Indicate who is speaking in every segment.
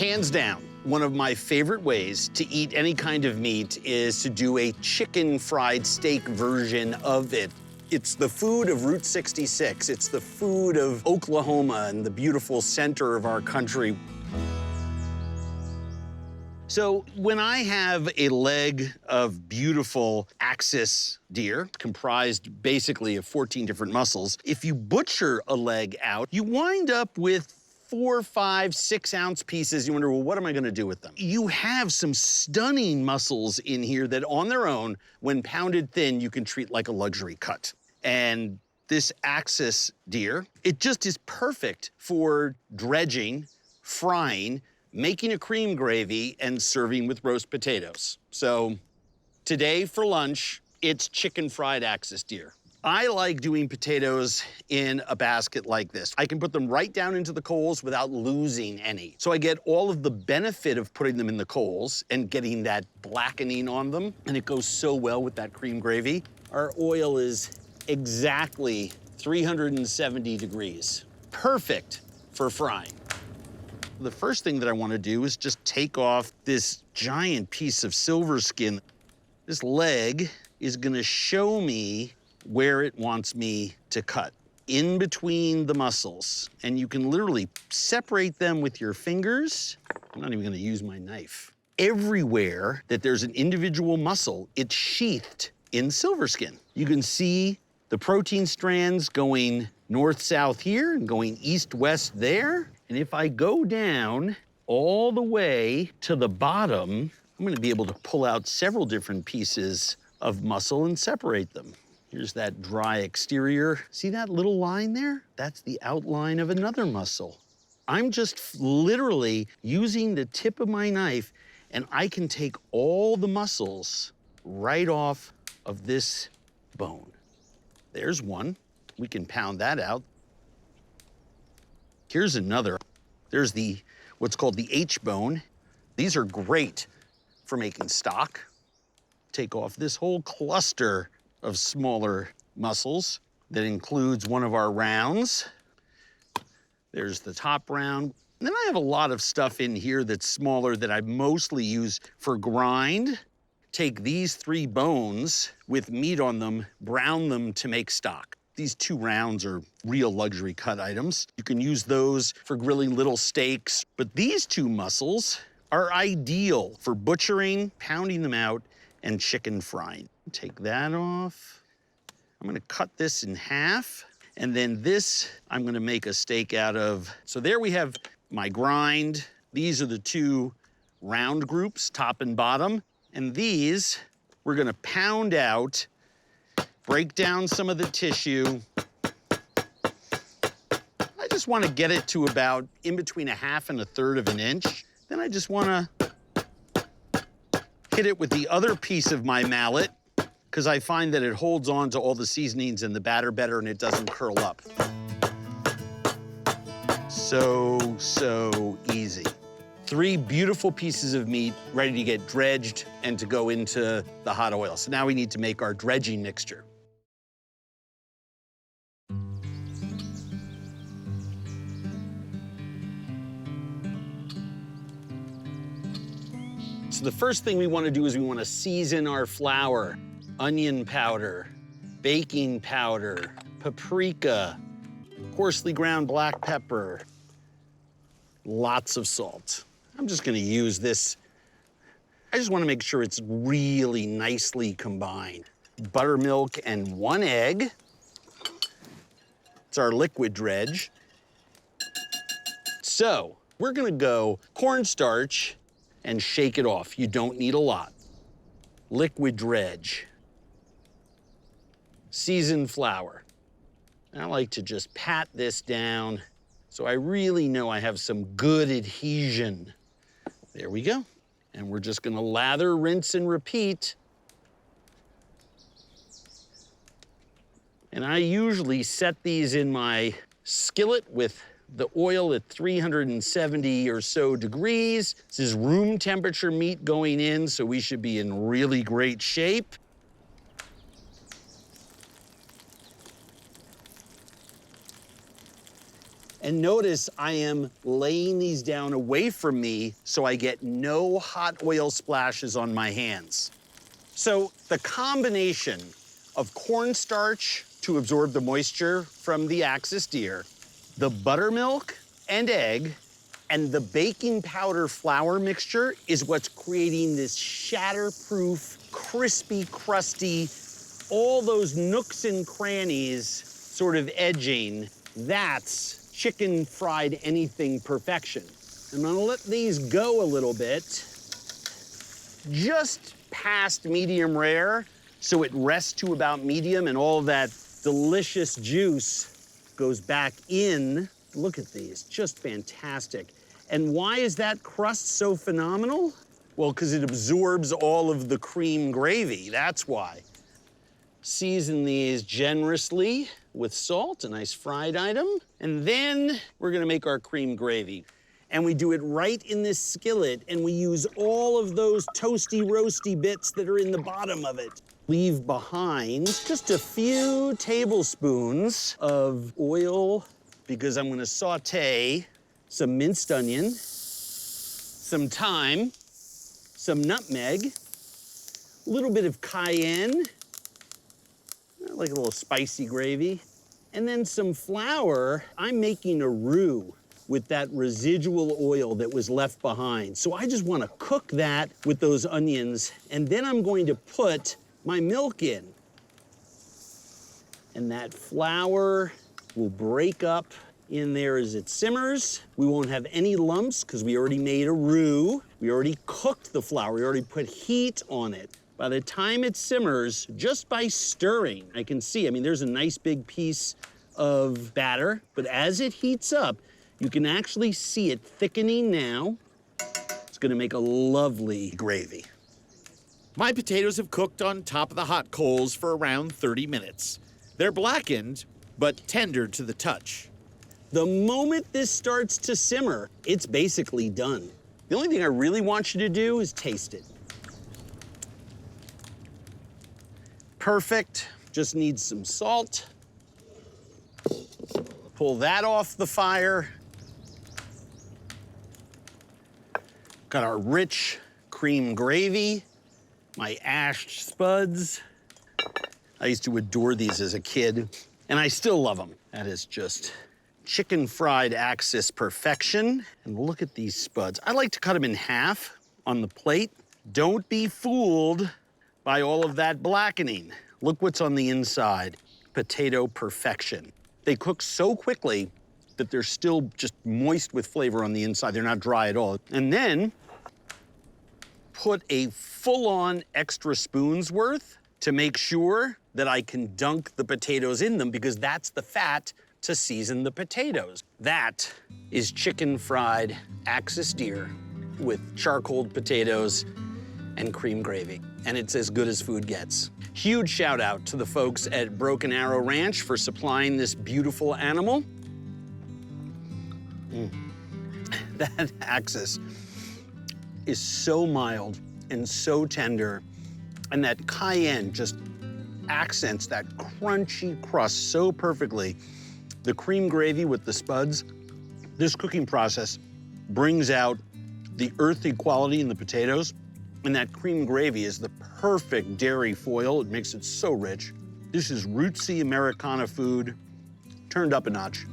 Speaker 1: Hands down, one of my favorite ways to eat any kind of meat is to do a chicken fried steak version of it. It's the food of Route 66. It's the food of Oklahoma and the beautiful center of our country. So when I have a leg of beautiful axis deer, comprised basically of 14 different muscles, if you butcher a leg out, you wind up with 4, 5, 6 ounce pieces. You wonder, well, what am I gonna do with them? You have some stunning muscles in here that on their own, when pounded thin, you can treat like a luxury cut. And this axis deer, it just is perfect for dredging, frying, making a cream gravy, and serving with roast potatoes. So today for lunch, it's chicken fried axis deer. I like doing potatoes in a basket like this. I can put them right down into the coals without losing any. So I get all of the benefit of putting them in the coals and getting that blackening on them, and it goes so well with that cream gravy. Our oil is exactly 370 degrees. Perfect for frying. The first thing that I want to do is just take off this giant piece of silver skin. This leg is going to show me where it wants me to cut, in between the muscles. And you can literally separate them with your fingers. I'm not even gonna use my knife. Everywhere that there's an individual muscle, it's sheathed in silver skin. You can see the protein strands going north-south here and going east-west there. And if I go down all the way to the bottom, I'm gonna be able to pull out several different pieces of muscle and separate them. Here's that dry exterior. See that little line there? That's the outline of another muscle. I'm just literally using the tip of my knife, and I can take all the muscles right off of this bone. There's one. We can pound that out. Here's another. There's what's called the H bone. These are great for making stock. Take off this whole cluster of smaller muscles that includes one of our rounds. There's the top round. And then I have a lot of stuff in here that's smaller that I mostly use for grind. Take these 3 bones with meat on them, brown them to make stock. These 2 rounds are real luxury cut items. You can use those for grilling little steaks, but these 2 muscles are ideal for butchering, pounding them out, and chicken frying. Take that off. I'm gonna cut this in half, and then this I'm gonna make a steak out of. So there we have my grind. These are the 2 round groups, top and bottom, and these we're gonna pound out, break down some of the tissue. I just wanna get it to about in between 1/2 and 1/3 of an inch. Then I just wanna hit it with the other piece of my mallet, because I find that it holds on to all the seasonings and the batter better and it doesn't curl up. So easy. 3 beautiful pieces of meat ready to get dredged and to go into the hot oil. So now we need to make our dredging mixture. So the first thing we want to do is we want to season our flour. Onion powder, baking powder, paprika, coarsely ground black pepper, lots of salt. I'm just gonna use this. I just wanna make sure it's really nicely combined. Buttermilk and 1 egg. It's our liquid dredge. So we're gonna go cornstarch and shake it off. You don't need a lot. Liquid dredge. Seasoned flour. I like to just pat this down so I really know I have some good adhesion. There we go. And we're just gonna lather, rinse, and repeat. And I usually set these in my skillet with the oil at 370 or so degrees. This is room temperature meat going in, so we should be in really great shape. And notice I am laying these down away from me so I get no hot oil splashes on my hands. So the combination of cornstarch to absorb the moisture from the axis deer, the buttermilk and egg, and the baking powder flour mixture is what's creating this shatterproof, crispy, crusty, all those nooks and crannies sort of edging. That's chicken fried anything perfection. I'm gonna let these go a little bit, just past medium rare, so it rests to about medium and all that delicious juice goes back in. Look at these, just fantastic. And why is that crust so phenomenal? Well, because it absorbs all of the cream gravy, that's why. Season these generously with salt, a nice fried item. And then we're gonna make our cream gravy. And we do it right in this skillet, and we use all of those toasty, roasty bits that are in the bottom of it. Leave behind just a few tablespoons of oil, because I'm gonna saute some minced onion, some thyme, some nutmeg, a little bit of cayenne, I like a little spicy gravy, and then some flour. I'm making a roux with that residual oil that was left behind. So I just wanna cook that with those onions, and then I'm going to put my milk in. And that flour will break up in there as it simmers. We won't have any lumps because we already made a roux. We already cooked the flour. We already put heat on it. By the time it simmers, just by stirring, I can see, I mean, there's a nice big piece of batter, but as it heats up, you can actually see it thickening now. It's gonna make a lovely gravy.
Speaker 2: My potatoes have cooked on top of the hot coals for around 30 minutes. They're blackened, but tender to the touch.
Speaker 1: The moment this starts to simmer, it's basically done. The only thing I really want you to do is taste it. Perfect, just needs some salt. Pull that off the fire. Got our rich cream gravy, my ash spuds. I used to adore these as a kid, and I still love them. That is just chicken fried axis perfection. And look at these spuds. I like to cut them in half on the plate. Don't be fooled by all of that blackening. Look what's on the inside. Potato perfection. They cook so quickly that they're still just moist with flavor on the inside. They're not dry at all. And then put a full-on extra spoon's worth to make sure that I can dunk the potatoes in them, because that's the fat to season the potatoes. That is chicken fried axis deer with charcoaled potatoes and cream gravy. And it's as good as food gets. Huge shout out to the folks at Broken Arrow Ranch for supplying this beautiful animal. That axis is so mild and so tender, and that cayenne just accents that crunchy crust so perfectly. The cream gravy with the spuds, this cooking process brings out the earthy quality in the potatoes, and that cream gravy is the perfect dairy foil. It makes it so rich. This is rootsy Americana food turned up a notch.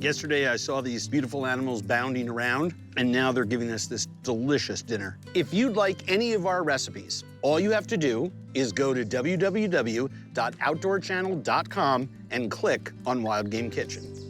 Speaker 1: Yesterday, I saw these beautiful animals bounding around, and now they're giving us this delicious dinner. If you'd like any of our recipes, all you have to do is go to www.outdoorchannel.com and click on Wild Game Kitchen.